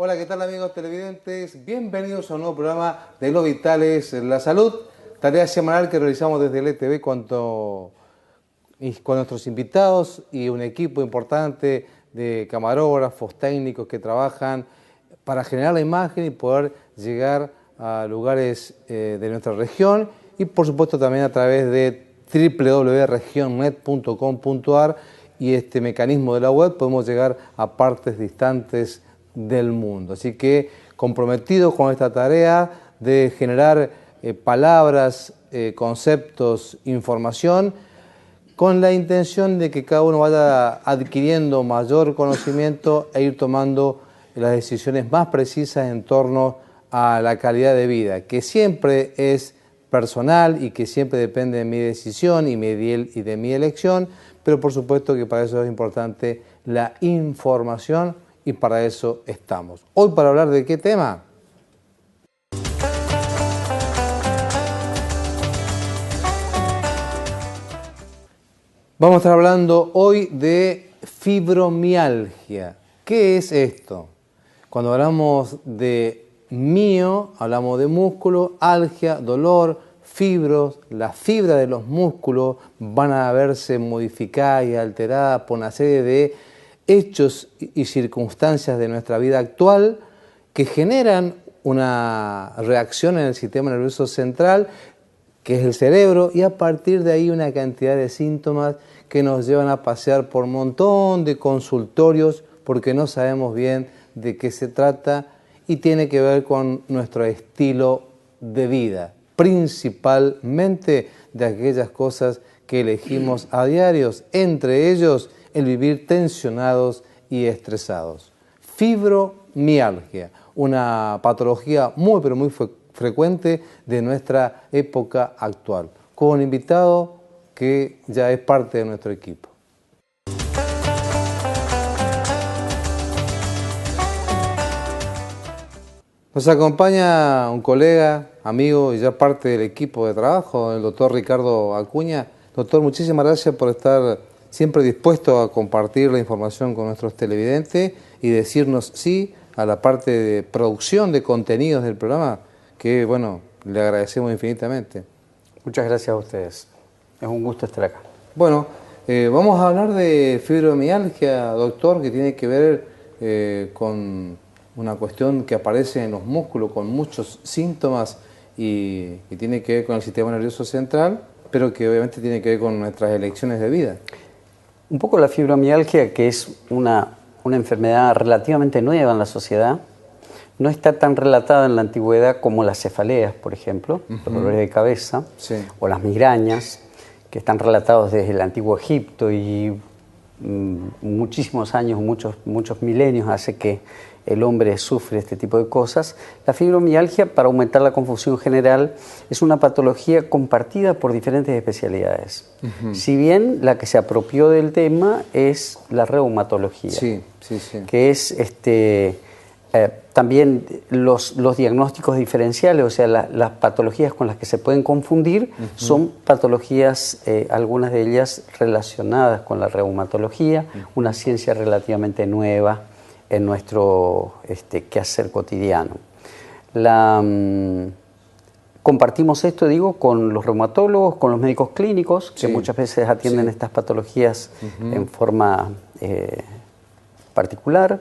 Hola, ¿qué tal amigos televidentes? Bienvenidos a un nuevo programa de Los Vitales, la Salud, tarea semanal que realizamos desde el ETV con nuestros invitados y un equipo importante de camarógrafos, técnicos que trabajan para generar la imagen y poder llegar a lugares de nuestra región y por supuesto también a través de www.regionnet.com.ar y este mecanismo de la web podemos llegar a partes distantes del mundo. Así que comprometidos con esta tarea de generar palabras, conceptos, información, con la intención de que cada uno vaya adquiriendo mayor conocimiento e ir tomando las decisiones más precisas en torno a la calidad de vida, que siempre es personal y que siempre depende de mi decisión y de mi elección, pero por supuesto que para eso es importante la información y para eso estamos. Hoy para hablar de qué tema. Vamos a estar hablando hoy de fibromialgia. ¿Qué es esto? Cuando hablamos de mio, hablamos de músculo, algia, dolor, fibros, las fibras de los músculos van a verse modificadas y alteradas por una serie de hechos y circunstancias de nuestra vida actual que generan una reacción en el sistema nervioso central, que es el cerebro, y a partir de ahí una cantidad de síntomas que nos llevan a pasear por un montón de consultorios porque no sabemos bien de qué se trata y tiene que ver con nuestro estilo de vida, principalmente de aquellas cosas que elegimos a diarios, entre ellos el vivir tensionados y estresados. Fibromialgia, una patología muy pero muy frecuente de nuestra época actual, con un invitado que ya es parte de nuestro equipo. Nos acompaña un colega, amigo y ya parte del equipo de trabajo, el doctor Ricardo Acuña. Doctor, muchísimas gracias por estar siempre dispuesto a compartir la información con nuestros televidentes y decirnos sí a la parte de producción de contenidos del programa, que bueno, le agradecemos infinitamente. Muchas gracias a ustedes. Es un gusto estar acá. Bueno, vamos a hablar de fibromialgia, doctor, que tiene que ver con una cuestión que aparece en los músculos con muchos síntomas y tiene que ver con el sistema nervioso central, pero que obviamente tiene que ver con nuestras elecciones de vida. Un poco la fibromialgia, que es una enfermedad relativamente nueva en la sociedad, no está tan relatada en la antigüedad como las cefaleas, por ejemplo, los dolores de cabeza, sí, o las migrañas, que están relatados desde el antiguo Egipto y muchísimos años, muchos milenios hace que el hombre sufre este tipo de cosas. La fibromialgia, para aumentar la confusión general, es una patología compartida por diferentes especialidades. Si bien la que se apropió del tema es la reumatología, sí. que es también los diagnósticos diferenciales, o sea, las patologías con las que se pueden confundir, son patologías, algunas de ellas relacionadas con la reumatología, una ciencia relativamente nueva en nuestro quehacer cotidiano. Compartimos esto, digo, con los reumatólogos, con los médicos clínicos, que muchas veces atienden estas patologías en forma particular.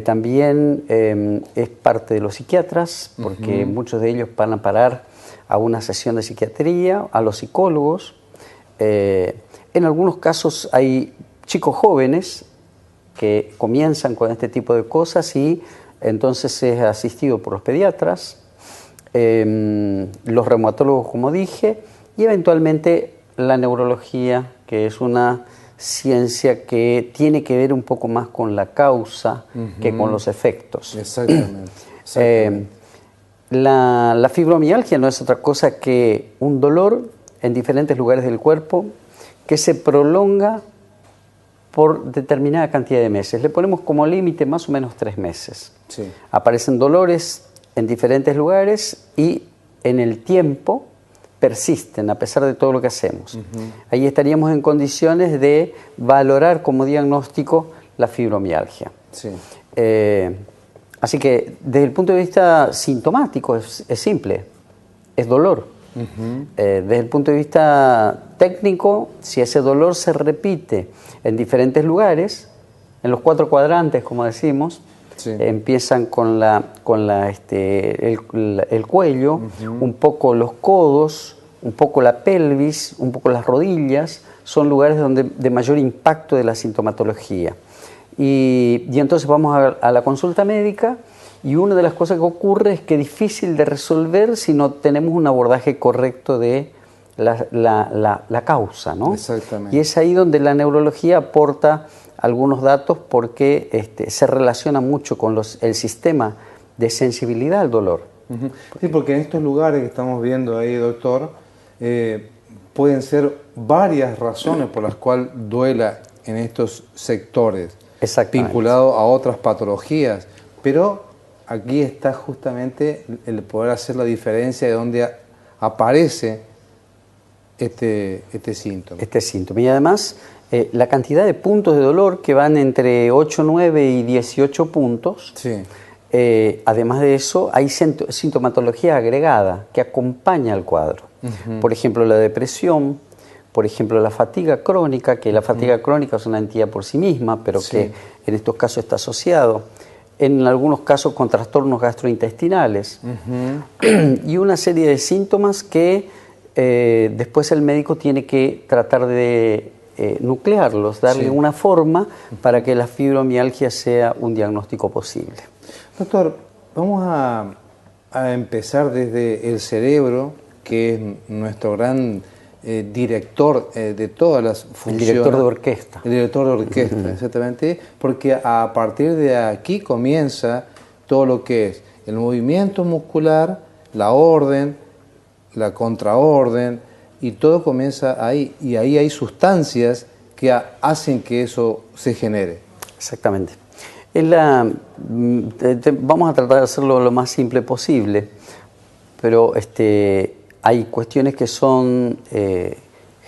También es parte de los psiquiatras, porque muchos de ellos van a parar a una sesión de psiquiatría, a los psicólogos. En algunos casos hay chicos jóvenes que comienzan con este tipo de cosas y entonces es asistido por los pediatras, los reumatólogos, como dije, y eventualmente la neurología, que es una ciencia que tiene que ver un poco más con la causa que con los efectos. Exactamente. La fibromialgia no es otra cosa que un dolor en diferentes lugares del cuerpo que se prolonga por determinada cantidad de meses. Le ponemos como límite más o menos 3 meses. Sí. Aparecen dolores en diferentes lugares y en el tiempo persisten a pesar de todo lo que hacemos. Ahí estaríamos en condiciones de valorar como diagnóstico la fibromialgia. Sí. Así que desde el punto de vista sintomático es simple, es dolor. Desde el punto de vista técnico, si ese dolor se repite en diferentes lugares, en los 4 cuadrantes, como decimos, empiezan con el cuello, un poco los codos, un poco la pelvis, un poco las rodillas, son lugares de mayor impacto de la sintomatología. Y entonces vamos a la consulta médica, y una de las cosas que ocurre es que es difícil de resolver si no tenemos un abordaje correcto de la causa, ¿no? Exactamente. Y es ahí donde la neurología aporta algunos datos, porque se relaciona mucho con el sistema de sensibilidad al dolor. Sí, porque en estos lugares que estamos viendo ahí, doctor, pueden ser varias razones por las cuales duela en estos sectores, vinculado a otras patologías, pero aquí está justamente el poder hacer la diferencia de dónde aparece este síntoma. Este síntoma. Y además, la cantidad de puntos de dolor, que van entre 8, 9 y 18 puntos, además de eso, hay sintomatología agregada que acompaña al cuadro. Por ejemplo, la depresión, por ejemplo, la fatiga crónica, que la fatiga crónica es una entidad por sí misma, pero que en estos casos está asociado. En algunos casos con trastornos gastrointestinales, y una serie de síntomas que después el médico tiene que tratar de nuclearlos, darle una forma para que la fibromialgia sea un diagnóstico posible. Doctor, vamos a empezar desde el cerebro, que es nuestro gran director de todas las funciones. El director de orquesta. El director de orquesta, exactamente, porque a partir de aquí comienza todo lo que es el movimiento muscular, la orden, la contraorden, y todo comienza ahí, y ahí hay sustancias que hacen que eso se genere. Exactamente. Vamos a tratar de hacerlo lo más simple posible, pero hay cuestiones que son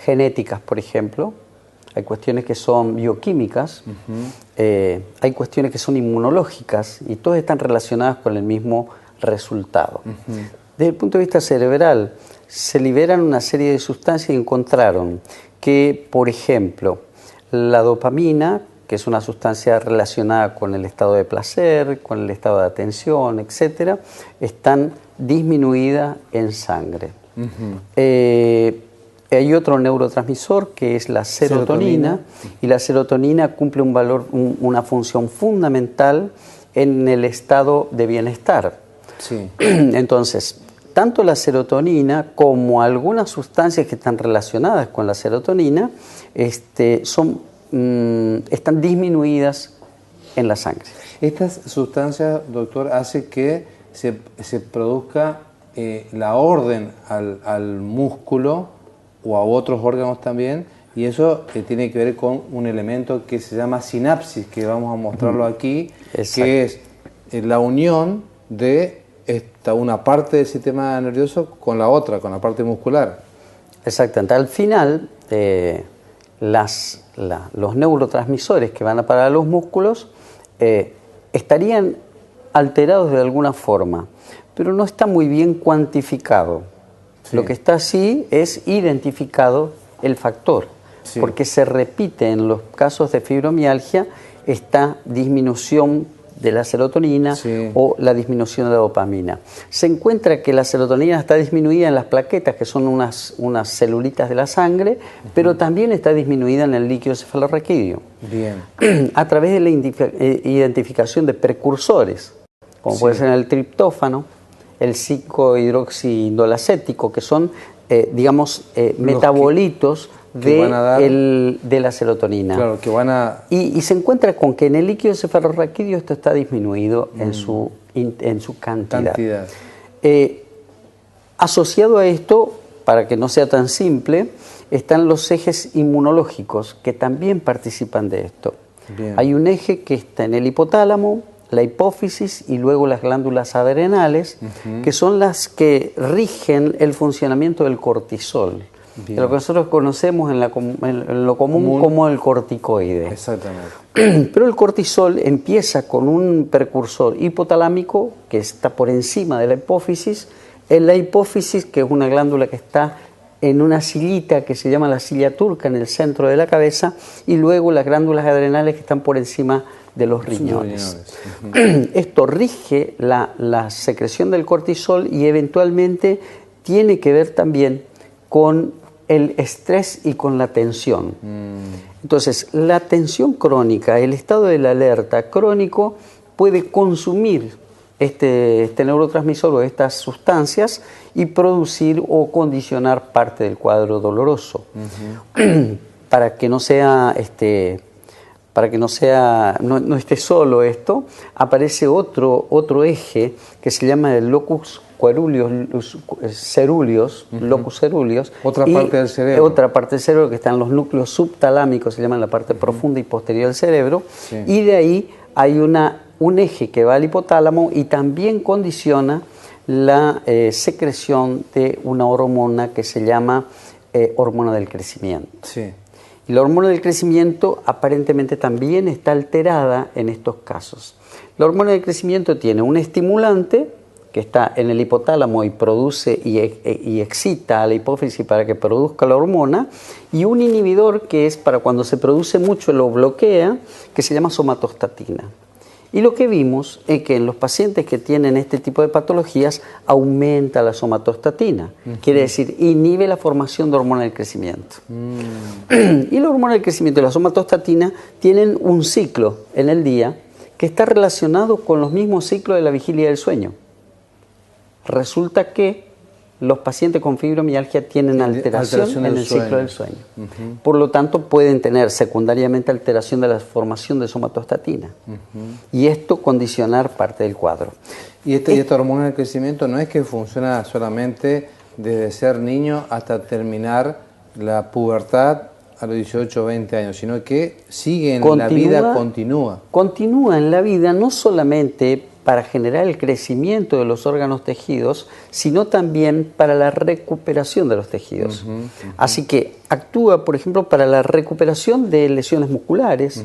genéticas, por ejemplo, hay cuestiones que son bioquímicas, hay cuestiones que son inmunológicas, y todas están relacionadas con el mismo resultado. Desde el punto de vista cerebral, se liberan una serie de sustancias y encontraron que, por ejemplo, la dopamina, que es una sustancia relacionada con el estado de placer, con el estado de atención, etc., están disminuidas en sangre. Hay otro neurotransmisor que es la serotonina, y la serotonina cumple una función fundamental en el estado de bienestar. Entonces, tanto la serotonina como algunas sustancias que están relacionadas con la serotonina están disminuidas en la sangre. Estas sustancias, doctor, hace que se produzca la orden al músculo o a otros órganos también, y eso tiene que ver con un elemento que se llama sinapsis, que vamos a mostrarlo aquí, que es la unión de una parte del sistema nervioso con la otra, con la parte muscular. Exactamente. Al final, los neurotransmisores que van a parar a los músculos estarían alterados de alguna forma, pero no está muy bien cuantificado. Lo que está así es identificado el factor, porque se repite en los casos de fibromialgia esta disminución de la serotonina o la disminución de la dopamina. Se encuentra que la serotonina está disminuida en las plaquetas, que son unas celulitas de la sangre, pero también está disminuida en el líquido cefalorraquídeo. A través de la identificación de precursores, como puede ser el triptófano, el 5-hidroxiindolacético, que son, metabolitos de la serotonina. Claro, que van a... Y se encuentra con que en el líquido cefalorraquídeo esto está disminuido en su cantidad. Asociado a esto, para que no sea tan simple, están los ejes inmunológicos, que también participan de esto. Hay un eje que está en el hipotálamo, la hipófisis y luego las glándulas adrenales, que son las que rigen el funcionamiento del cortisol. de lo que nosotros conocemos en lo común como el corticoide. Exactamente. Pero el cortisol empieza con un precursor hipotalámico que está por encima de la hipófisis. En la hipófisis, que es una glándula que está en una sillita que se llama la silla turca en el centro de la cabeza, y luego las glándulas adrenales que están por encima de los riñones. Esto rige la secreción del cortisol y eventualmente tiene que ver también con el estrés y con la tensión. Entonces, la tensión crónica, el estado de la alerta crónico puede consumir este neurotransmisor o estas sustancias y producir o condicionar parte del cuadro doloroso. Para que no esté solo esto, aparece otro eje que se llama el locus ceruleus, locus ceruleus. Otra parte del cerebro. Otra parte del cerebro que están los núcleos subtalámicos, se llama la parte profunda y posterior del cerebro. Sí. Y de ahí hay un eje que va al hipotálamo y también condiciona la secreción de una hormona que se llama hormona del crecimiento. Sí. Y la hormona del crecimiento aparentemente también está alterada en estos casos. La hormona del crecimiento tiene un estimulante que está en el hipotálamo y produce y excita a la hipófisis para que produzca la hormona, y un inhibidor que es para cuando se produce mucho lo bloquea, que se llama somatostatina. Y lo que vimos es que en los pacientes que tienen este tipo de patologías aumenta la somatostatina. Quiere decir, inhibe la formación de hormona del crecimiento. Y la hormona del crecimiento y la somatostatina tienen un ciclo en el día que está relacionado con los mismos ciclos de la vigilia del sueño. Resulta que los pacientes con fibromialgia tienen alteración en el ciclo del sueño. Por lo tanto, pueden tener secundariamente alteración de la formación de somatostatina. Y esto condicionar parte del cuadro. Y esta hormona del crecimiento no es que funciona solamente desde ser niño hasta terminar la pubertad a los 18 o 20 años, sino que sigue en la vida, continúa. Continúa en la vida no solamente para generar el crecimiento de los órganos tejidos, sino también para la recuperación de los tejidos. Así que actúa, por ejemplo, para la recuperación de lesiones musculares,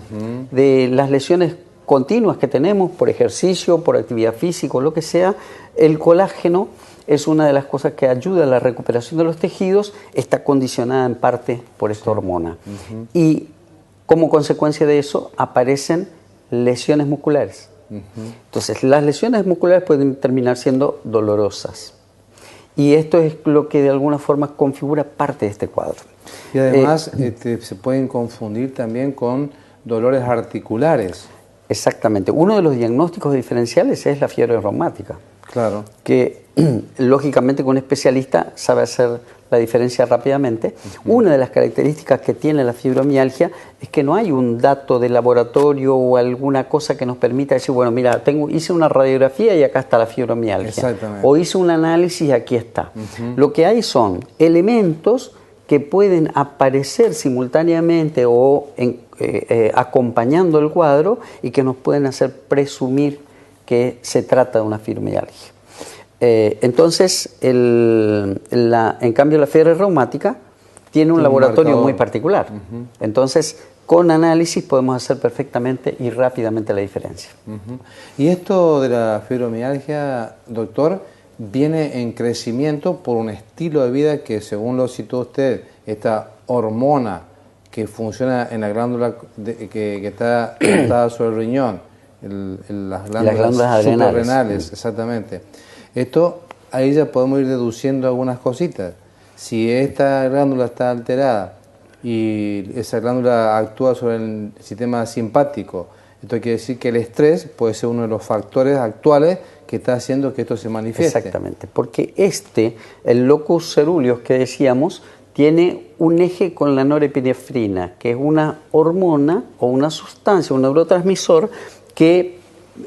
de las lesiones continuas que tenemos por ejercicio, por actividad física o lo que sea. El colágeno es una de las cosas que ayuda a la recuperación de los tejidos, está condicionada en parte por esta hormona. Y como consecuencia de eso aparecen lesiones musculares. Entonces, las lesiones musculares pueden terminar siendo dolorosas. Y esto es lo que de alguna forma configura parte de este cuadro. Y además se pueden confundir también con dolores articulares. Exactamente. Uno de los diagnósticos diferenciales es la fiebre reumática. Claro. Que lógicamente con un especialista sabe hacer la diferencia rápidamente. Una de las características que tiene la fibromialgia es que no hay un dato de laboratorio o alguna cosa que nos permita decir, bueno, mira, hice una radiografía y acá está la fibromialgia. Exactamente. O hice un análisis y aquí está. Lo que hay son elementos que pueden aparecer simultáneamente o acompañando el cuadro y que nos pueden hacer presumir que se trata de una fibromialgia. Entonces, en cambio, la fiebre reumática tiene un laboratorio muy particular. Entonces, con análisis podemos hacer perfectamente y rápidamente la diferencia. Y esto de la fibromialgia, doctor, viene en crecimiento por un estilo de vida que, según lo citó usted, esta hormona que funciona en la glándula que está montada sobre el riñón, las glándulas suprarrenales, exactamente. Esto, ahí ya podemos ir deduciendo algunas cositas. Si esta glándula está alterada y esa glándula actúa sobre el sistema simpático, esto quiere decir que el estrés puede ser uno de los factores actuales que está haciendo que esto se manifieste. Exactamente, porque el locus ceruleus que decíamos, tiene un eje con la norepinefrina, que es una hormona o una sustancia, un neurotransmisor que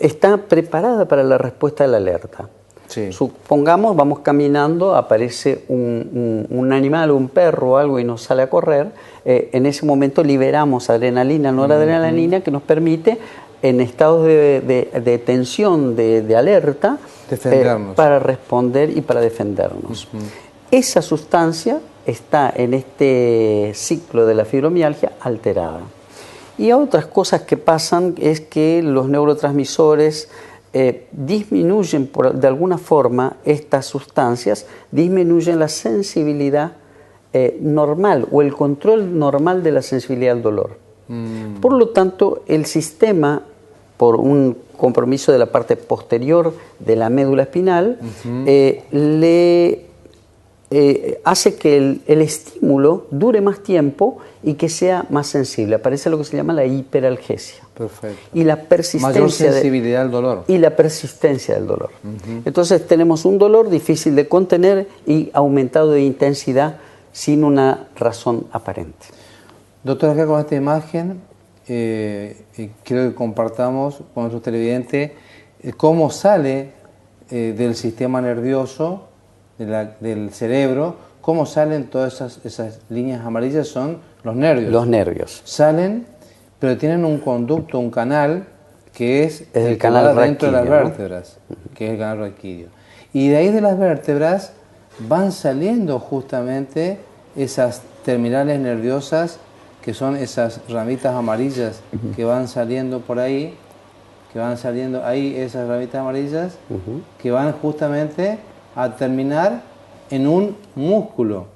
está preparada para la respuesta de la alerta. Sí. Supongamos, vamos caminando, aparece un animal, un perro o algo y nos sale a correr, en ese momento liberamos adrenalina, noradrenalina, que nos permite, en estados de tensión, de alerta, defendernos, para responder y para defendernos. Esa sustancia está en este ciclo de la fibromialgia alterada. Y otras cosas que pasan es que los neurotransmisores disminuyen de alguna forma estas sustancias, disminuyen la sensibilidad normal o el control normal de la sensibilidad al dolor. Por lo tanto, el sistema, por un compromiso de la parte posterior de la médula espinal, hace que el estímulo dure más tiempo y que sea más sensible. Aparece lo que se llama la hiperalgesia. Perfecto. Y la persistencia. Mayor sensibilidad al dolor. Y la persistencia del dolor. Entonces tenemos un dolor difícil de contener y aumentado de intensidad sin una razón aparente. Doctor, acá con esta imagen quiero que compartamos con nuestros televidentes cómo sale del sistema nervioso, del cerebro, cómo salen todas esas líneas amarillas, son los nervios. Los nervios. Salen, pero tienen un conducto, un canal, que es el canal raquídeo, dentro de las vértebras, ¿no? Que es el canal raquídeo. Y de ahí de las vértebras van saliendo justamente esas terminales nerviosas, que son esas ramitas amarillas que van saliendo por ahí, que van saliendo ahí esas ramitas amarillas, que van justamente a terminar en un músculo.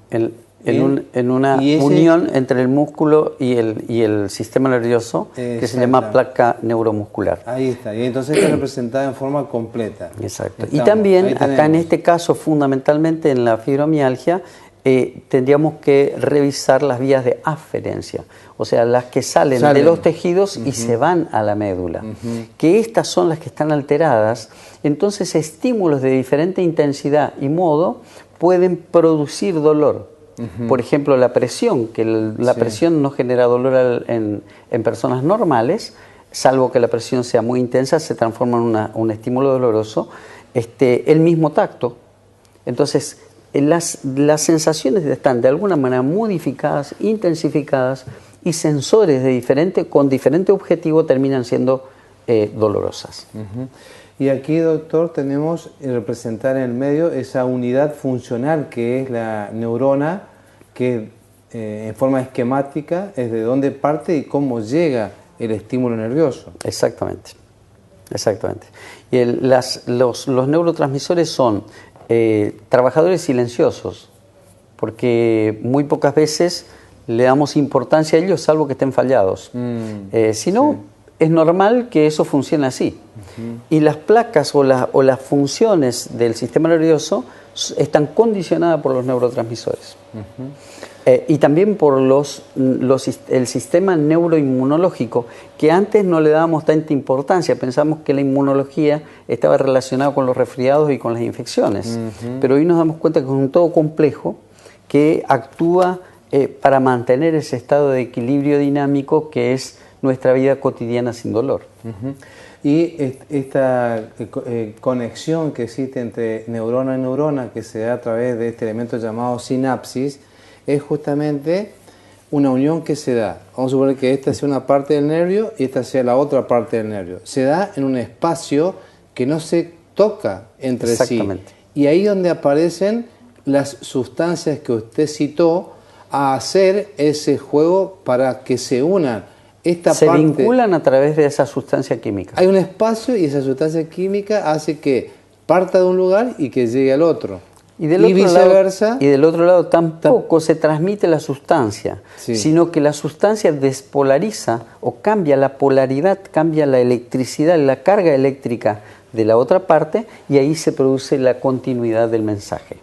En una unión entre el músculo y el sistema nervioso, que se llama placa neuromuscular. Ahí está, y entonces está representada en forma completa. Exacto. Y también, acá en este caso, fundamentalmente en la fibromialgia, tendríamos que revisar las vías de aferencia, o sea, las que salen de los tejidos y se van a la médula, que estas son las que están alteradas. Entonces, estímulos de diferente intensidad y modo pueden producir dolor. Por ejemplo, la presión, que la presión no genera dolor en personas normales, salvo que la presión sea muy intensa, se transforma en un estímulo doloroso. El mismo tacto. Entonces, las sensaciones están de alguna manera modificadas, intensificadas, y sensores con diferente objetivo terminan siendo dolorosas. Y aquí, doctor, tenemos representar en el medio esa unidad funcional que es la neurona, que en forma esquemática es de dónde parte y cómo llega el estímulo nervioso. Exactamente, exactamente. Y los neurotransmisores son trabajadores silenciosos, porque muy pocas veces le damos importancia a ellos, salvo que estén fallados. Si no, es normal que eso funcione así. Y las placas o las funciones del sistema nervioso están condicionadas por los neurotransmisores. Y también por el sistema neuroinmunológico, que antes no le dábamos tanta importancia. Pensamos que la inmunología estaba relacionada con los resfriados y con las infecciones. Pero hoy nos damos cuenta que es un todo complejo que actúa para mantener ese estado de equilibrio dinámico que es nuestra vida cotidiana sin dolor. Y esta conexión que existe entre neurona y neurona, que se da a través de este elemento llamado sinapsis, es justamente una unión que se da. Vamos a suponer que esta sea una parte del nervio y esta sea la otra parte del nervio. Se da en un espacio que no se toca entre sí. Y ahí donde aparecen las sustancias que usted citó a hacer ese juego para que se unan. Se vinculan a través de esa sustancia química. Hay un espacio y esa sustancia química hace que parta de un lugar y que llegue al otro. Y viceversa. Y del otro lado tampoco se transmite la sustancia, sino que la sustancia despolariza o cambia la polaridad, cambia la electricidad, la carga eléctrica de la otra parte, y ahí se produce la continuidad del mensaje.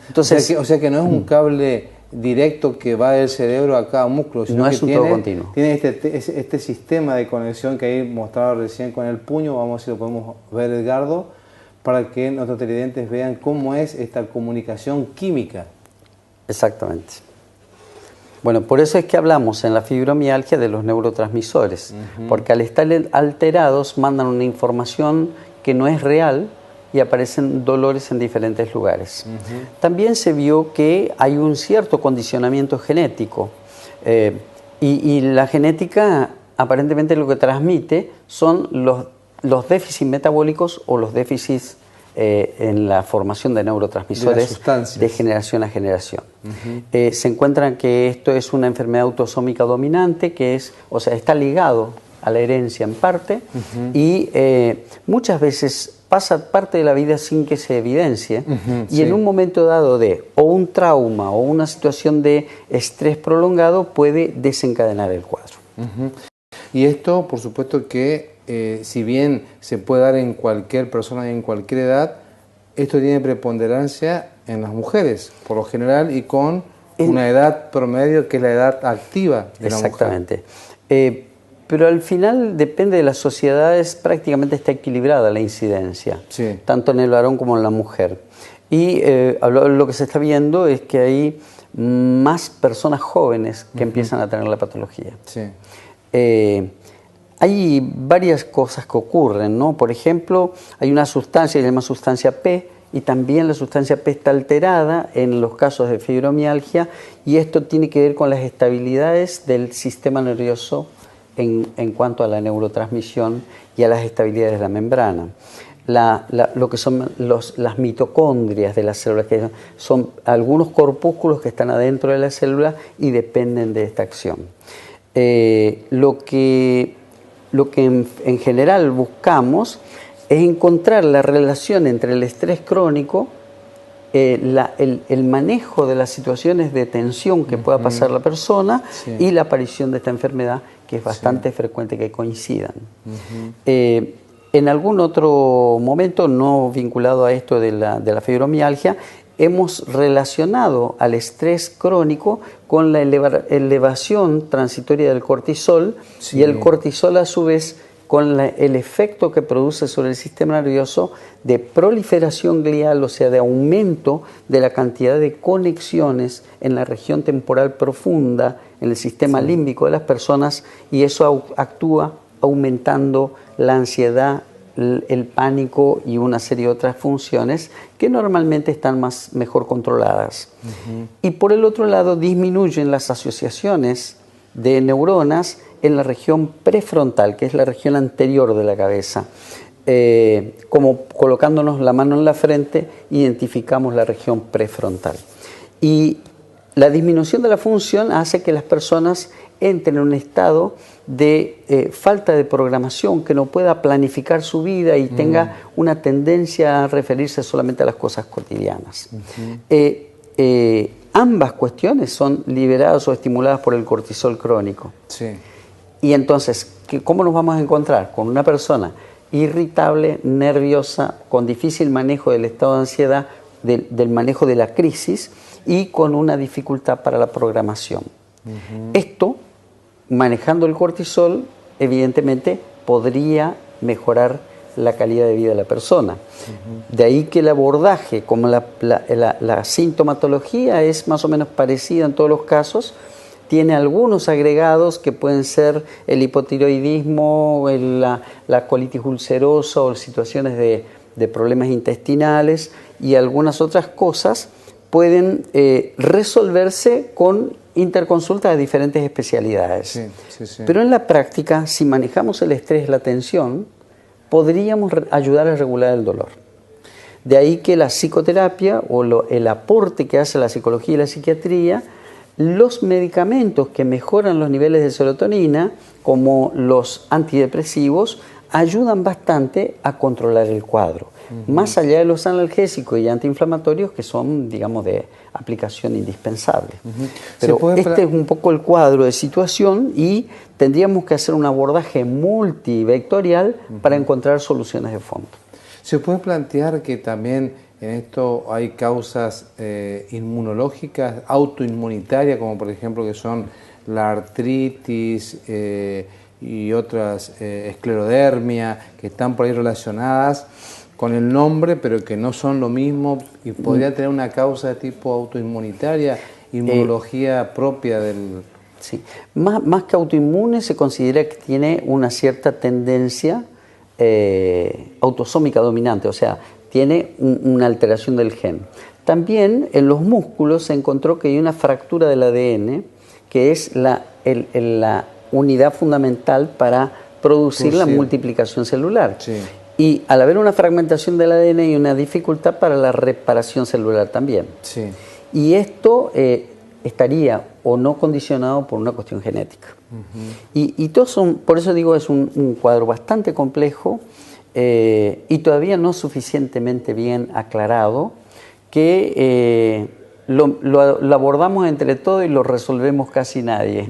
Entonces, o sea que no es un cable directo que va del cerebro a cada músculo, sino no que es un todo continuo. Tiene este sistema de conexión que ahí mostraba recién con el puño. Vamos a ver si lo podemos ver, Edgardo, para que nuestros televidentes vean cómo es esta comunicación química. Exactamente. Bueno, por eso es que hablamos en la fibromialgia de los neurotransmisores, porque al estar alterados mandan una información que no es real y aparecen dolores en diferentes lugares. También se vio que hay un cierto condicionamiento genético y la genética aparentemente lo que transmite son los déficits metabólicos o los déficits en la formación de neurotransmisores de generación a generación. Se encuentran que esto es una enfermedad autosómica dominante, que es, o sea, está ligado a la herencia en parte, y muchas veces pasa parte de la vida sin que se evidencie, y en un momento dado de o un trauma o una situación de estrés prolongado puede desencadenar el cuadro. Y esto, por supuesto que si bien se puede dar en cualquier persona y en cualquier edad, esto tiene preponderancia en las mujeres, por lo general, y con una edad promedio que es la edad activa de la mujer. Exactamente. Pero al final depende de las sociedades, prácticamente está equilibrada la incidencia, tanto en el varón como en la mujer. Y lo que se está viendo es que hay más personas jóvenes que empiezan a tener la patología. Hay varias cosas que ocurren, ¿no? Por ejemplo, hay una sustancia que se llama sustancia P, y también la sustancia P está alterada en los casos de fibromialgia, y esto tiene que ver con las estabilidades del sistema nervioso en cuanto a la neurotransmisión y a las estabilidades de la membrana. Lo que son las mitocondrias de las células, que son algunos corpúsculos que están adentro de la célula y dependen de esta acción. Lo que en general buscamos es encontrar la relación entre el estrés crónico, el manejo de las situaciones de tensión que pueda pasar la persona y la aparición de esta enfermedad, que es bastante frecuente que coincidan. En algún otro momento, no vinculado a esto de la fibromialgia, hemos relacionado al estrés crónico con la elevación transitoria del cortisol, y el cortisol a su vez con el efecto que produce sobre el sistema nervioso de proliferación glial, o sea, de aumento de la cantidad de conexiones en la región temporal profunda, en el sistema límbico de las personas, y eso actúa aumentando la ansiedad, el pánico y una serie de otras funciones que normalmente están mejor controladas. Y por el otro lado disminuyen las asociaciones de neuronas en la región prefrontal, que es la región anterior de la cabeza. Como colocándonos la mano en la frente, identificamos la región prefrontal. Y la disminución de la función hace que las personas entren en un estado de falta de programación, que no pueda planificar su vida y tenga una tendencia a referirse solamente a las cosas cotidianas. Ambas cuestiones son liberadas o estimuladas por el cortisol crónico. Y entonces, ¿cómo nos vamos a encontrar? Con una persona irritable, nerviosa, con difícil manejo del estado de ansiedad, del manejo de la crisis, y con una dificultad para la programación. Esto, manejando el cortisol, evidentemente podría mejorar la calidad de vida de la persona. De ahí que el abordaje, como la sintomatología es más o menos parecida en todos los casos, tiene algunos agregados que pueden ser el hipotiroidismo, la colitis ulcerosa o situaciones de problemas intestinales, y algunas otras cosas pueden resolverse con interconsultas de diferentes especialidades. Pero en la práctica, si manejamos el estrés, la tensión, podríamos ayudar a regular el dolor. De ahí que la psicoterapia o el aporte que hace la psicología y la psiquiatría, los medicamentos que mejoran los niveles de serotonina, como los antidepresivos, ayudan bastante a controlar el cuadro. Más allá de los analgésicos y antiinflamatorios, que son, digamos, de aplicación indispensable. Pero este es un poco el cuadro de situación, y tendríamos que hacer un abordaje multivectorial para encontrar soluciones de fondo. ¿Se puede plantear que también en esto hay causas inmunológicas, autoinmunitarias, como por ejemplo que son la artritis y otras, esclerodermia, que están por ahí relacionadas con el nombre, pero que no son lo mismo, y podría tener una causa de tipo autoinmunitaria, inmunología propia del...? Sí, más que autoinmune se considera que tiene una cierta tendencia autosómica dominante, o sea, tiene una alteración del gen. También en los músculos se encontró que hay una fractura del ADN, que es la unidad fundamental para producir la multiplicación celular. Y al haber una fragmentación del ADN hay una dificultad para la reparación celular también. Sí. Y esto estaría o no condicionado por una cuestión genética. Y todos son, por eso digo, es un cuadro bastante complejo y todavía no suficientemente bien aclarado, que lo abordamos entre todos y lo resolvemos casi nadie.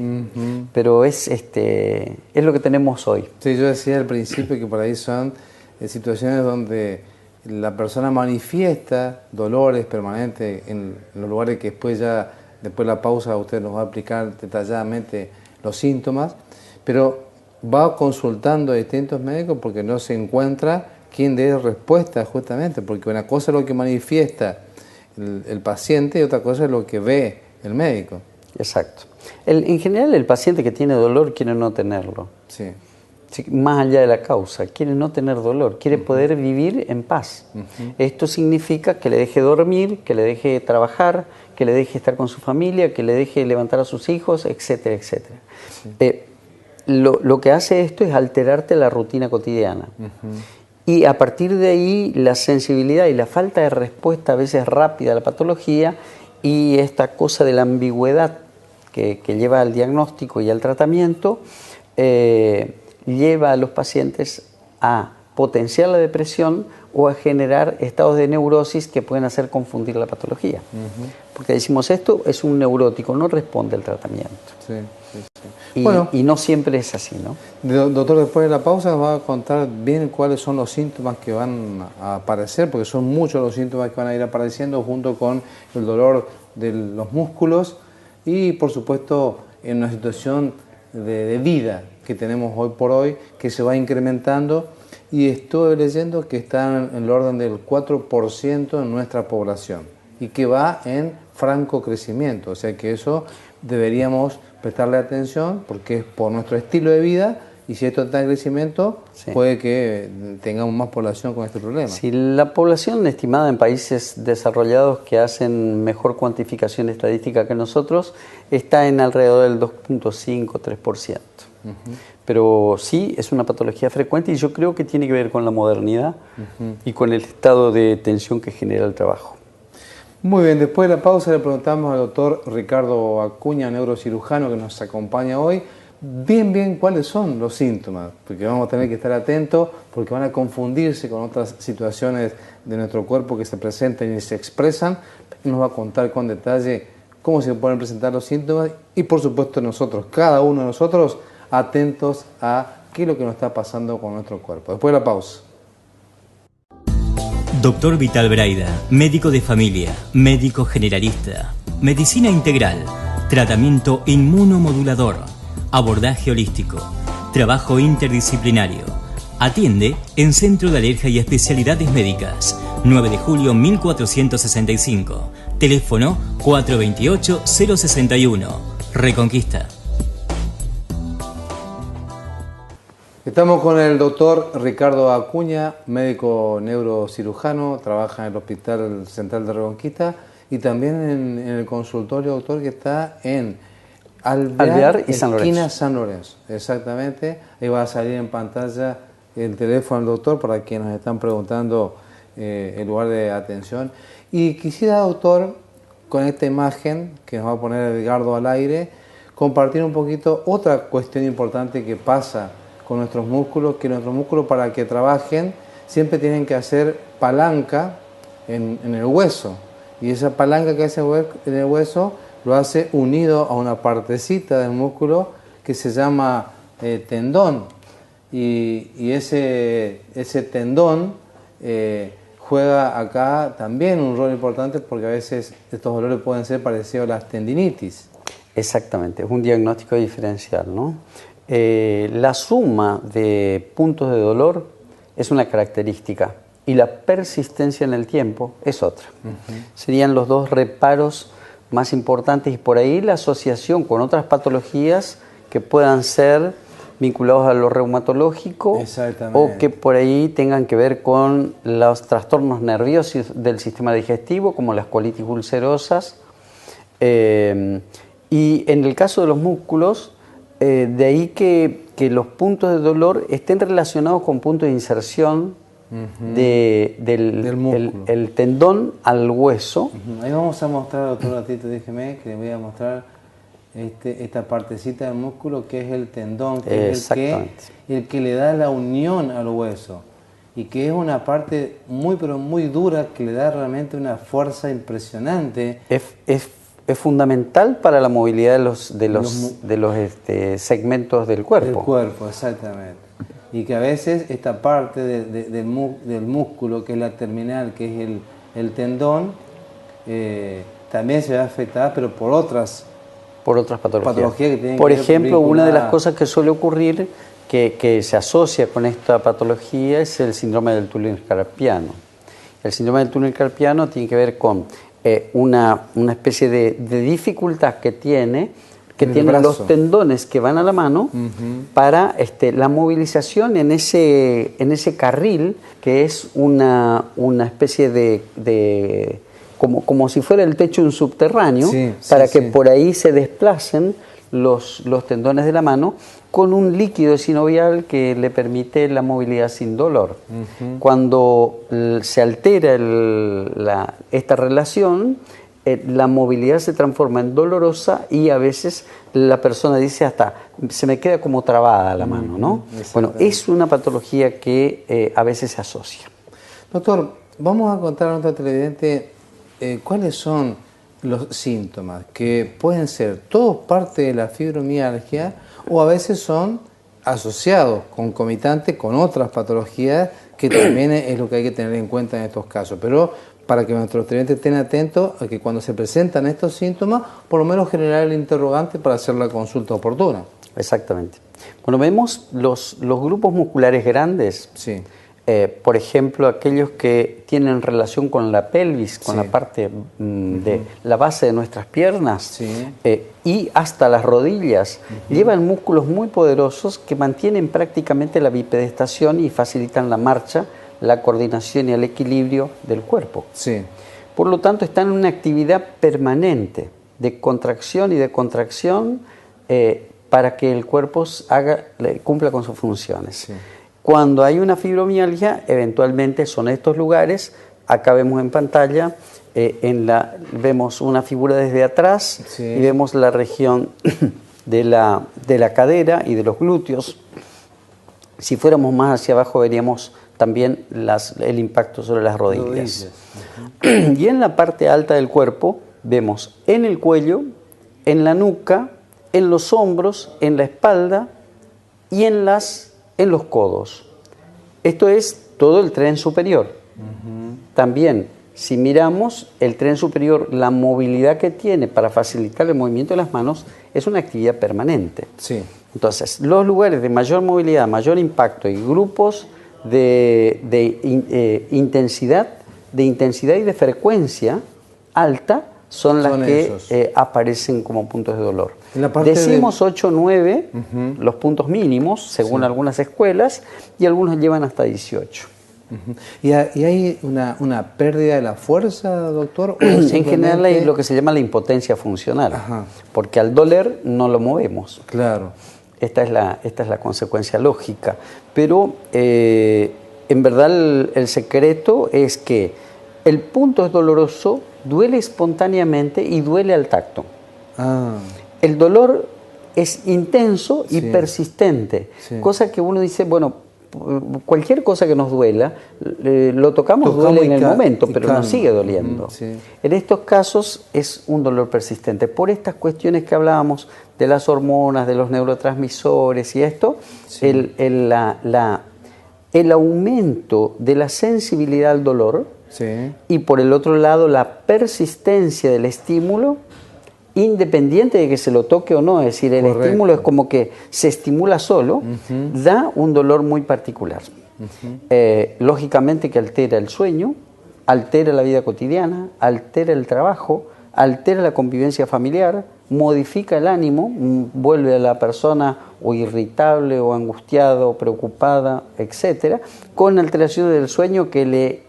Pero es lo que tenemos hoy. Sí, yo decía al principio que por ahí son situaciones donde la persona manifiesta dolores permanentes en los lugares que después de la pausa usted nos va a explicar detalladamente los síntomas, pero va consultando a distintos médicos porque no se encuentra quien dé respuesta justamente, porque una cosa es lo que manifiesta el paciente y otra cosa es lo que ve el médico. Exacto. En general el paciente que tiene dolor quiere no tenerlo. Sí. Más allá de la causa, quiere no tener dolor, quiere poder vivir en paz. Esto significa que le deje dormir, que le deje trabajar, que le deje estar con su familia, que le deje levantar a sus hijos, etcétera, etcétera. Sí. Lo que hace esto es alterarte la rutina cotidiana. Y a partir de ahí la sensibilidad y la falta de respuesta a veces rápida a la patología y esta cosa de la ambigüedad que lleva al diagnóstico y al tratamiento, lleva a los pacientes a potenciar la depresión o a generar estados de neurosis que pueden hacer confundir la patología. Porque decimos, esto es un neurótico, no responde al tratamiento. Sí, sí, sí. Y no siempre es así, ¿no? Doctor, después de la pausa nos va a contar bien cuáles son los síntomas que van a aparecer, porque son muchos los síntomas que van a ir apareciendo junto con el dolor de los músculos y, por supuesto, en una situación de vida que tenemos hoy por hoy, que se va incrementando, y estoy leyendo que está en el orden del 4% en nuestra población y que va en franco crecimiento, o sea que eso deberíamos prestarle atención porque es por nuestro estilo de vida y si esto está en crecimiento, sí, puede que tengamos más población con este problema. Sí, la población estimada en países desarrollados que hacen mejor cuantificación estadística que nosotros está en alrededor del 2.5-3%. Pero sí, es una patología frecuente y yo creo que tiene que ver con la modernidad y con el estado de tensión que genera el trabajo. Muy bien, después de la pausa le preguntamos al doctor Ricardo Acuña, neurocirujano que nos acompaña hoy, bien cuáles son los síntomas, porque vamos a tener que estar atentos porque van a confundirse con otras situaciones de nuestro cuerpo que se presentan y se expresan. Nos va a contar con detalle cómo se pueden presentar los síntomas y por supuesto nosotros, cada uno de nosotros, atentos a qué es lo que nos está pasando con nuestro cuerpo. Después de la pausa. Doctor Vital Braida, médico de familia, médico generalista, medicina integral, tratamiento inmunomodulador, abordaje holístico, trabajo interdisciplinario. Atiende en Centro de Alergia y Especialidades Médicas, 9 de julio 1465, teléfono 428-061, Reconquista. Estamos con el doctor Ricardo Acuña, médico neurocirujano, trabaja en el Hospital Central de Reconquista y también en el consultorio, doctor, que está en Alvear y esquina San Lorenzo. Exactamente, ahí va a salir en pantalla el teléfono del doctor para quienes nos están preguntando el lugar de atención. Y quisiera, doctor, con esta imagen que nos va a poner Edgardo al aire, compartir un poquito otra cuestión importante que pasa con nuestros músculos, que nuestros músculos para que trabajen siempre tienen que hacer palanca en el hueso y esa palanca que hace en el hueso lo hace unido a una partecita del músculo que se llama tendón y ese tendón juega acá también un rol importante porque a veces estos dolores pueden ser parecidos a las tendinitis. Exactamente, es un diagnóstico diferencial, ¿no? La suma de puntos de dolor es una característica y la persistencia en el tiempo es otra. Serían los dos reparos más importantes y por ahí la asociación con otras patologías que puedan ser vinculados a lo reumatológico o que por ahí tengan que ver con los trastornos nerviosos del sistema digestivo como las colitis ulcerosas y en el caso de los músculos de ahí que los puntos de dolor estén relacionados con puntos de inserción Del músculo. el tendón al hueso. Ahí vamos a mostrar otro ratito, déjeme, que le voy a mostrar esta partecita del músculo que es el tendón, que es el que le da la unión al hueso y que es una parte muy pero muy dura que le da realmente una fuerza impresionante. Es fundamental para la movilidad de los segmentos del cuerpo. Del cuerpo, exactamente. Y que a veces esta parte del músculo, que es la terminal, que es el tendón, también se ve afectada, pero por otras patologías que tienen por que ver ejemplo, una de las vinculadas. cosas que suele ocurrir que se asocia con esta patología es el síndrome del túnel carpiano. El síndrome del túnel carpiano tiene que ver con una especie de dificultad que tienen los tendones que van a la mano para la movilización en ese carril que es una especie de como si fuera el techo de un subterráneo, para que por ahí se desplacen los tendones de la mano con un líquido sinovial que le permite la movilidad sin dolor. Cuando se altera esta relación, la movilidad se transforma en dolorosa y a veces la persona dice hasta se me queda como trabada la mano, ¿no? Bueno, es una patología que a veces se asocia. Doctor, vamos a contar a nuestro televidente cuáles son los síntomas que pueden ser todos parte de la fibromialgia o a veces son asociados, concomitantes con otras patologías que también es lo que hay que tener en cuenta en estos casos. Pero para que nuestros televidentes estén atentos a que cuando se presentan estos síntomas, por lo menos generar el interrogante para hacer la consulta oportuna. Exactamente. Bueno, vemos los grupos musculares grandes. Sí. Por ejemplo, aquellos que tienen relación con la pelvis, con la parte de la base de nuestras piernas y hasta las rodillas, llevan músculos muy poderosos que mantienen prácticamente la bipedestación y facilitan la marcha, la coordinación y el equilibrio del cuerpo. Sí. Por lo tanto, están en una actividad permanente de contracción y de contracción para que el cuerpo cumpla con sus funciones. Sí. Cuando hay una fibromialgia, eventualmente son estos lugares. Acá vemos en pantalla, vemos una figura desde atrás y vemos la región de la cadera y de los glúteos. Si fuéramos más hacia abajo veríamos también el impacto sobre las rodillas. Y en la parte alta del cuerpo vemos en el cuello, en la nuca, en los hombros, en la espalda y en los codos. Esto es todo el tren superior. También, si miramos el tren superior, la movilidad que tiene para facilitar el movimiento de las manos es una actividad permanente. Sí. Entonces, los lugares de mayor movilidad, mayor impacto y grupos de intensidad y de frecuencia alta son las que aparecen como puntos de dolor. Decimos 8 o 9 los puntos mínimos, según algunas escuelas, y algunos llevan hasta 18. ¿Y hay una pérdida de la fuerza, doctor? En general hay lo que se llama la impotencia funcional, porque al doler no lo movemos. Claro. Esta es la consecuencia lógica. Pero en verdad el secreto es que el punto es doloroso, duele espontáneamente y duele al tacto. El dolor es intenso y persistente, cosa que uno dice, bueno, cualquier cosa que nos duela, lo tocamos duele en el momento, pero nos sigue doliendo. En estos casos es un dolor persistente. Por estas cuestiones que hablábamos de las hormonas, de los neurotransmisores y esto, el aumento de la sensibilidad al dolor y por el otro lado la persistencia del estímulo, independiente de que se lo toque o no, es decir, el estímulo es como que se estimula solo, da un dolor muy particular. Lógicamente que altera el sueño, altera la vida cotidiana, altera el trabajo, altera la convivencia familiar, modifica el ánimo, vuelve a la persona o irritable o angustiada o preocupada, etc., con alteraciones del sueño que le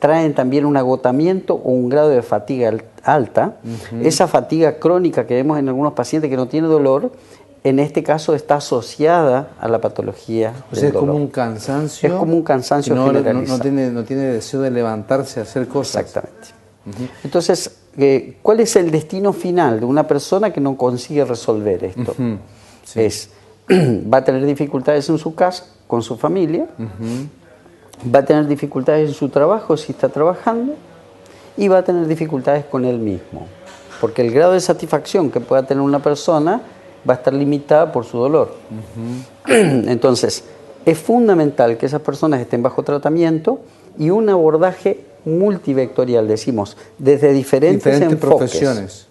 traen también un agotamiento o un grado de fatiga alta. Esa fatiga crónica que vemos en algunos pacientes que no tiene dolor, en este caso está asociada a la patología O sea, del es como dolor. un cansancio. Es como un cansancio no, generalizado. no tiene deseo de levantarse a hacer cosas. Exactamente. Entonces, ¿cuál es el destino final de una persona que no consigue resolver esto? Sí. Va a tener dificultades en su casa, con su familia, va a tener dificultades en su trabajo si está trabajando, y va a tener dificultades con él mismo. Porque el grado de satisfacción que pueda tener una persona va a estar limitada por su dolor. Entonces, es fundamental que esas personas estén bajo tratamiento y un abordaje multivectorial, decimos, desde diferentes enfoques. Profesiones.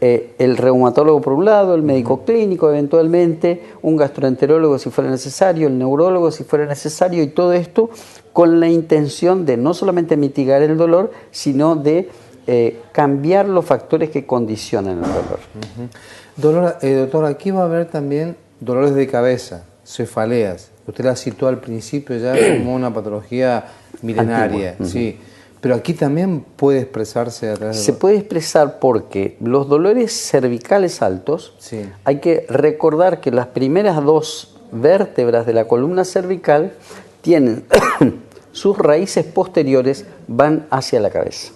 El reumatólogo por un lado, el médico clínico eventualmente, un gastroenterólogo si fuera necesario, el neurólogo si fuera necesario, y todo esto con la intención de no solamente mitigar el dolor, sino de cambiar los factores que condicionan el dolor. Doctor, aquí va a haber también dolores de cabeza, cefaleas. Usted la citó al principio ya como una patología milenaria. Sí. Pero aquí también puede expresarse a través de... Se puede expresar porque los dolores cervicales altos, Sí. hay que recordar que las primeras dos vértebras de la columna cervical tienen sus raíces posteriores van hacia la cabeza.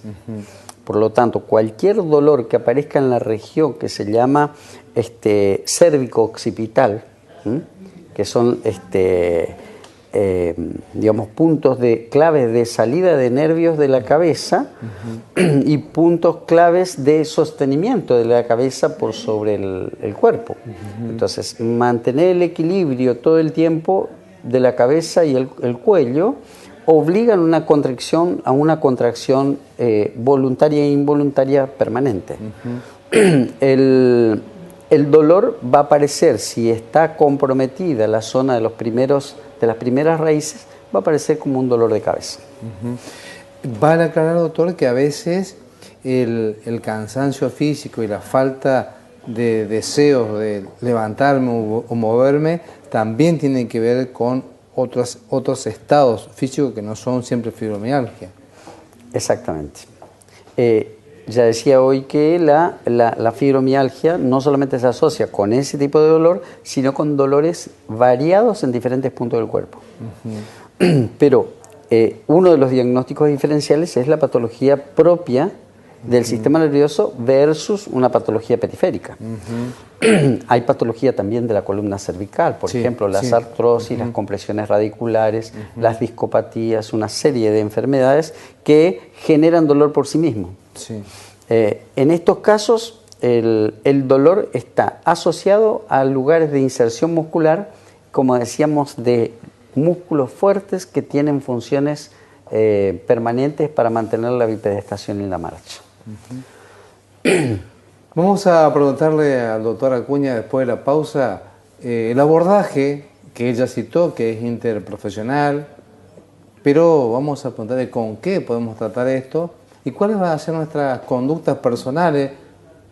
Por lo tanto, cualquier dolor que aparezca en la región que se llama cérvico-occipital, que son digamos, puntos claves de salida de nervios de la cabeza y puntos claves de sostenimiento de la cabeza por sobre el cuerpo. Entonces, mantener el equilibrio todo el tiempo de la cabeza y el cuello obligan a una contracción voluntaria e involuntaria permanente. El dolor va a aparecer, si está comprometida la zona de las primeras raíces, va a aparecer como un dolor de cabeza. Vale aclarar, doctor, que a veces el cansancio físico y la falta de deseos de levantarme o moverme también tienen que ver con otros estados físicos que no son siempre fibromialgia. Exactamente. Ya decía hoy que la fibromialgia no solamente se asocia con ese tipo de dolor, sino con dolores variados en diferentes puntos del cuerpo. Pero uno de los diagnósticos diferenciales es la patología propia del sistema nervioso versus una patología periférica. Hay patología también de la columna cervical, por ejemplo, las artrosis, las compresiones radiculares, las discopatías, una serie de enfermedades que generan dolor por sí mismo. Sí. En estos casos, el dolor está asociado a lugares de inserción muscular, como decíamos, de músculos fuertes que tienen funciones permanentes para mantener la bipedestación en la marcha. Vamos a preguntarle al doctor Acuña después de la pausa el abordaje que ella citó, que es interprofesional, pero vamos a preguntarle con qué podemos tratar esto y cuáles van a ser nuestras conductas personales,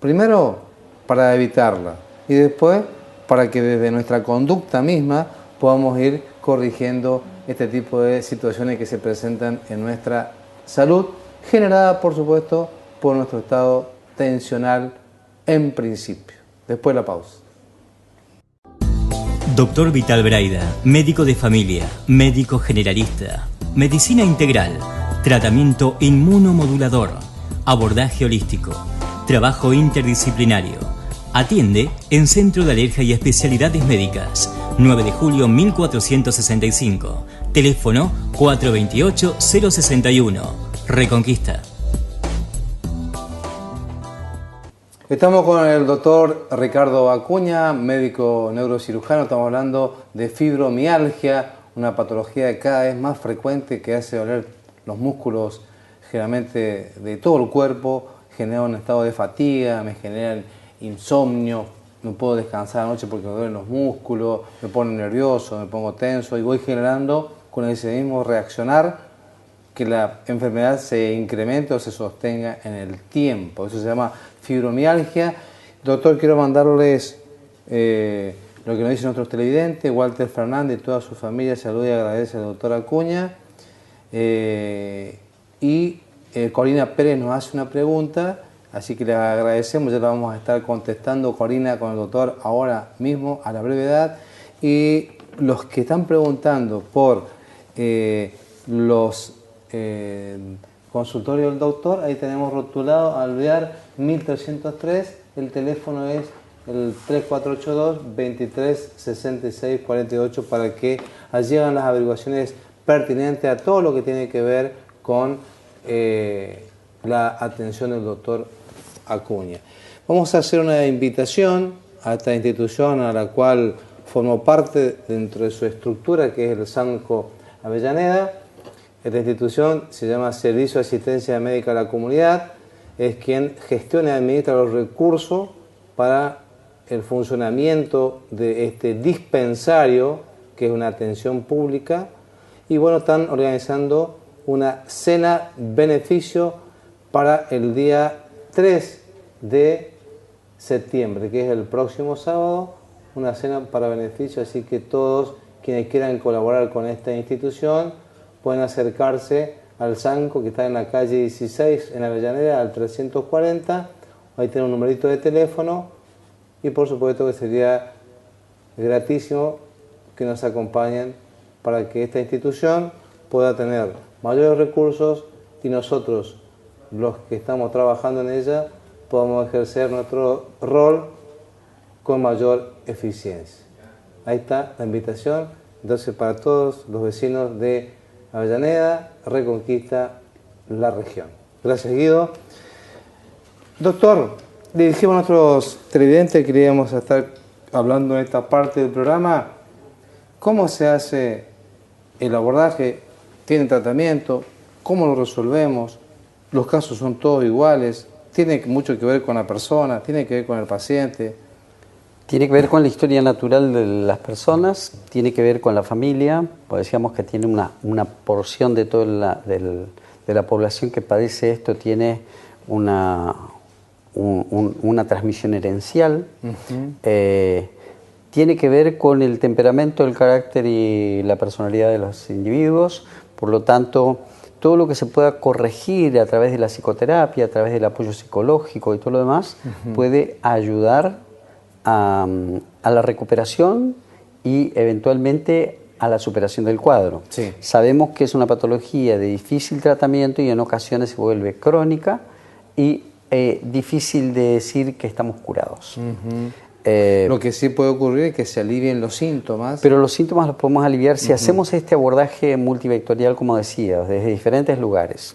primero para evitarla y después para que desde nuestra conducta misma podamos ir corrigiendo este tipo de situaciones que se presentan en nuestra salud, generada por supuesto por nuestro estado tensional en principio. Después de la pausa. Doctor Vital Braida, médico de familia, médico generalista, medicina integral, tratamiento inmunomodulador, abordaje holístico, trabajo interdisciplinario. Atiende en Centro de Alergia y Especialidades Médicas, 9 de julio 1465, teléfono 428-061, Reconquista. Estamos con el doctor Ricardo Acuña, médico neurocirujano. Estamos hablando de fibromialgia, una patología cada vez más frecuente que hace doler los músculos generalmente de todo el cuerpo, genera un estado de fatiga, me genera insomnio, no puedo descansar anoche porque me duelen los músculos, me pongo nervioso, me pongo tenso y voy generando con ese mismo reaccionar que la enfermedad se incremente o se sostenga en el tiempo. Eso se llama fibromialgia. Doctor, quiero mandarles lo que nos dicen nuestros televidentes. Walter Fernández y toda su familia saluda y agradece al doctor Acuña. Corina Pérez nos hace una pregunta Así que le agradecemos, ya lo vamos a estar contestando, Corina, con el doctor ahora mismo, a la brevedad. Y los que están preguntando por los consultorios del doctor, ahí tenemos rotulado Alvear 1303, el teléfono es el 3482-236648 para que allí hagan las averiguaciones pertinentes a todo lo que tiene que ver con la atención del doctor Acuña. Vamos a hacer una invitación a esta institución a la cual formó parte dentro de su estructura, que es el SANCO Avellaneda. Esta institución se llama Servicio de Asistencia Médica a la Comunidad, es quien gestiona y administra los recursos para el funcionamiento de este dispensario, que es una atención pública, y bueno, están organizando una cena beneficio para el día 3 de septiembre, que es el próximo sábado, una cena para beneficio, así que todos quienes quieran colaborar con esta institución pueden acercarse al SANCO, que está en la calle 16 en Avellaneda, al 340, ahí tiene un numerito de teléfono, y por supuesto que sería gratísimo que nos acompañen para que esta institución pueda tener mayores recursos y nosotros, los que estamos trabajando en ella, podamos ejercer nuestro rol con mayor eficiencia. Ahí está la invitación, entonces, para todos los vecinos de Avellaneda, Reconquista, la región. Gracias, Guido. Doctor, dirigimos a nuestros televidentes, queríamos estar hablando en esta parte del programa. ¿Cómo se hace el abordaje? ¿Tiene tratamiento? ¿Cómo lo resolvemos? ¿Los casos son todos iguales? ¿Tiene mucho que ver con la persona? ¿Tiene que ver con el paciente? Tiene que ver con la historia natural de las personas, tiene que ver con la familia, pues decíamos que tiene una porción de toda de la población que padece esto, tiene una transmisión herencial. Tiene que ver con el temperamento, el carácter y la personalidad de los individuos. Por lo tanto, todo lo que se pueda corregir a través de la psicoterapia, a través del apoyo psicológico y todo lo demás, puede ayudar a la recuperación y eventualmente a la superación del cuadro. Sí. Sabemos que es una patología de difícil tratamiento y en ocasiones se vuelve crónica y difícil de decir que estamos curados. Lo que sí puede ocurrir es que se alivien los síntomas. Pero los síntomas los podemos aliviar si hacemos este abordaje multivectorial, como decía, desde diferentes lugares.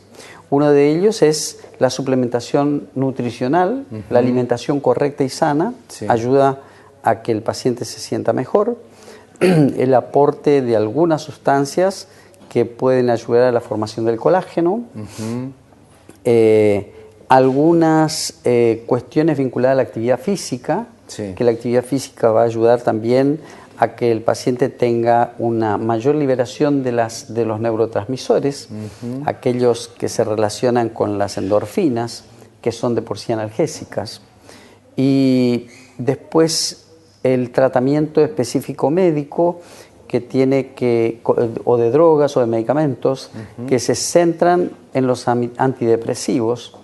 Uno de ellos es la suplementación nutricional, la alimentación correcta y sana, ayuda a que el paciente se sienta mejor. El aporte de algunas sustancias que pueden ayudar a la formación del colágeno. Algunas cuestiones vinculadas a la actividad física, que la actividad física va a ayudar también a que el paciente tenga una mayor liberación de los neurotransmisores, aquellos que se relacionan con las endorfinas, que son de por sí analgésicas. Y después el tratamiento específico médico que tiene o de drogas o de medicamentos, que se centran en los antidepresivos,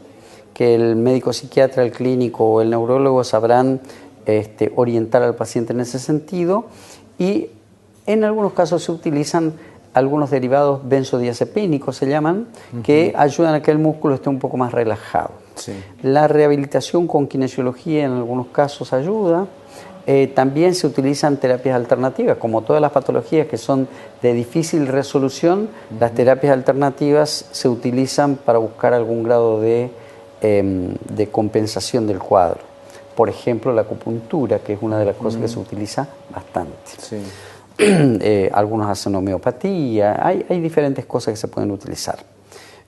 que el médico psiquiatra, el clínico o el neurólogo sabrán orientar al paciente en ese sentido, y en algunos casos se utilizan algunos derivados benzodiazepínicos, se llaman, que ayudan a que el músculo esté un poco más relajado. La rehabilitación con kinesiología en algunos casos ayuda. También se utilizan terapias alternativas, como todas las patologías que son de difícil resolución, las terapias alternativas se utilizan para buscar algún grado de compensación del cuadro. Por ejemplo, la acupuntura, que es una de las cosas que se utiliza bastante. Algunos hacen homeopatía, hay diferentes cosas que se pueden utilizar.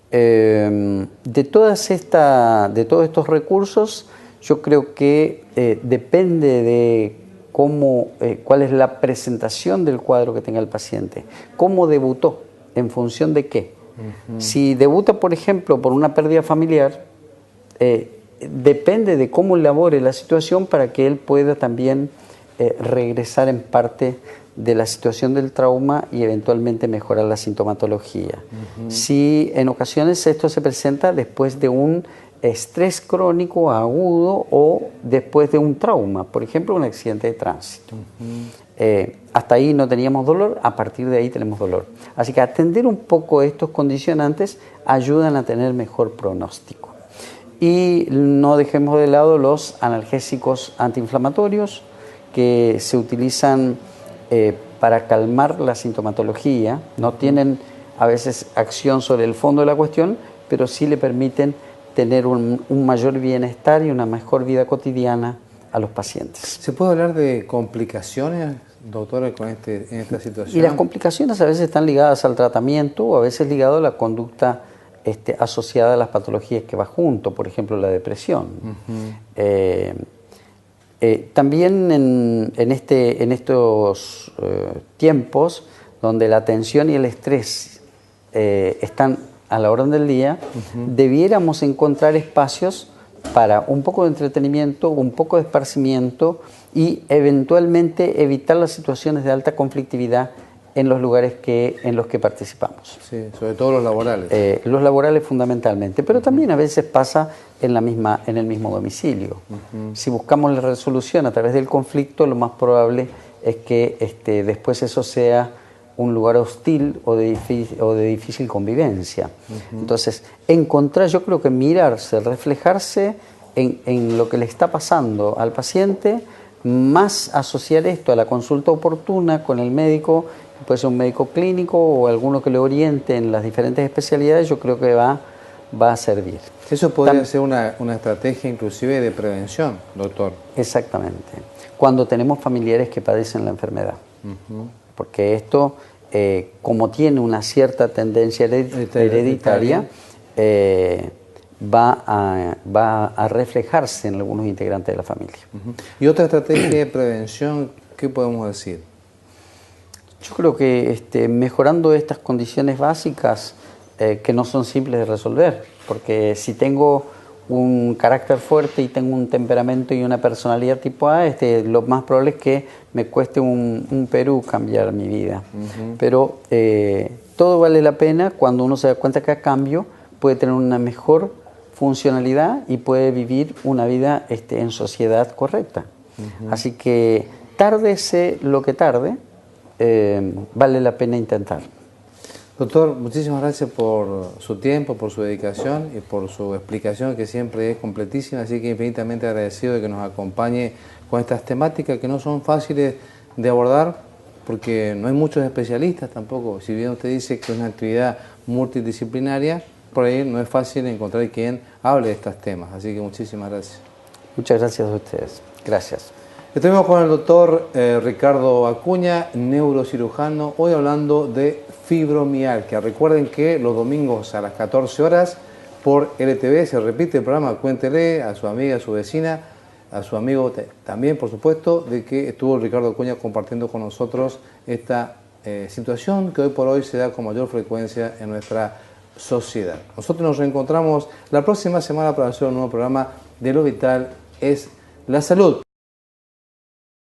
De todos estos recursos, yo creo que depende de cuál es la presentación del cuadro que tenga el paciente, cómo debutó, en función de qué. Si debuta, por ejemplo, por una pérdida familiar, depende de cómo elabore la situación para que él pueda también regresar en parte de la situación del trauma y eventualmente mejorar la sintomatología. Si en ocasiones esto se presenta después de un estrés crónico agudo o después de un trauma, por ejemplo, un accidente de tránsito. Hasta ahí no teníamos dolor, a partir de ahí tenemos dolor. Así que atender un poco estos condicionantes ayudan a tener mejor pronóstico. Y no dejemos de lado los analgésicos antiinflamatorios que se utilizan para calmar la sintomatología. No tienen a veces acción sobre el fondo de la cuestión, pero sí le permiten tener un mayor bienestar y una mejor vida cotidiana a los pacientes. ¿Se puede hablar de complicaciones, doctora, en esta situación? Y las complicaciones a veces están ligadas al tratamiento o a veces ligadas a la conducta asociada a las patologías que va junto, por ejemplo la depresión. También en estos tiempos donde la tensión y el estrés están a la orden del día, debiéramos encontrar espacios para un poco de entretenimiento, un poco de esparcimiento y eventualmente evitar las situaciones de alta conflictividad en los lugares en los que participamos. Sí, sobre todo los laborales. Los laborales fundamentalmente, pero también a veces pasa en el mismo domicilio. Si buscamos la resolución a través del conflicto, lo más probable es que después eso sea un lugar hostil o de difícil convivencia. Entonces, yo creo que mirarse, reflejarse en lo que le está pasando al paciente, más asociar esto a la consulta oportuna con el médico, puede ser un médico clínico o alguno que le oriente en las diferentes especialidades, yo creo que va a servir. Eso podría ser una estrategia inclusive de prevención, doctor. Exactamente. Cuando tenemos familiares que padecen la enfermedad. Porque esto, como tiene una cierta tendencia hereditaria, va a reflejarse en algunos integrantes de la familia. ¿Y otra estrategia de prevención, qué podemos decir? Yo creo que mejorando estas condiciones básicas que no son simples de resolver, porque si tengo un carácter fuerte y tengo un temperamento y una personalidad tipo A, lo más probable es que me cueste un Perú cambiar mi vida. Pero todo vale la pena cuando uno se da cuenta que a cambio puede tener una mejor funcionalidad y puede vivir una vida en sociedad correcta. Así que tárdese lo que tarde, vale la pena intentar. Doctor, muchísimas gracias por su tiempo, por su dedicación y por su explicación, que siempre es completísima, así que infinitamente agradecido de que nos acompañe con estas temáticas que no son fáciles de abordar, porque no hay muchos especialistas tampoco. Si bien usted dice que es una actividad multidisciplinaria, por ahí no es fácil encontrar quien hable de estos temas, así que muchísimas gracias. Muchas gracias a ustedes. Gracias. Estuvimos con el doctor Ricardo Acuña, neurocirujano, hoy hablando de fibromialgia. Recuerden que los domingos a las 14 horas por LTV se repite el programa. Cuéntele a su amiga, a su vecina, a su amigo también, por supuesto, de que estuvo Ricardo Acuña compartiendo con nosotros esta situación que hoy por hoy se da con mayor frecuencia en nuestra sociedad. Nosotros nos reencontramos la próxima semana para hacer un nuevo programa de Lo Vital es la Salud.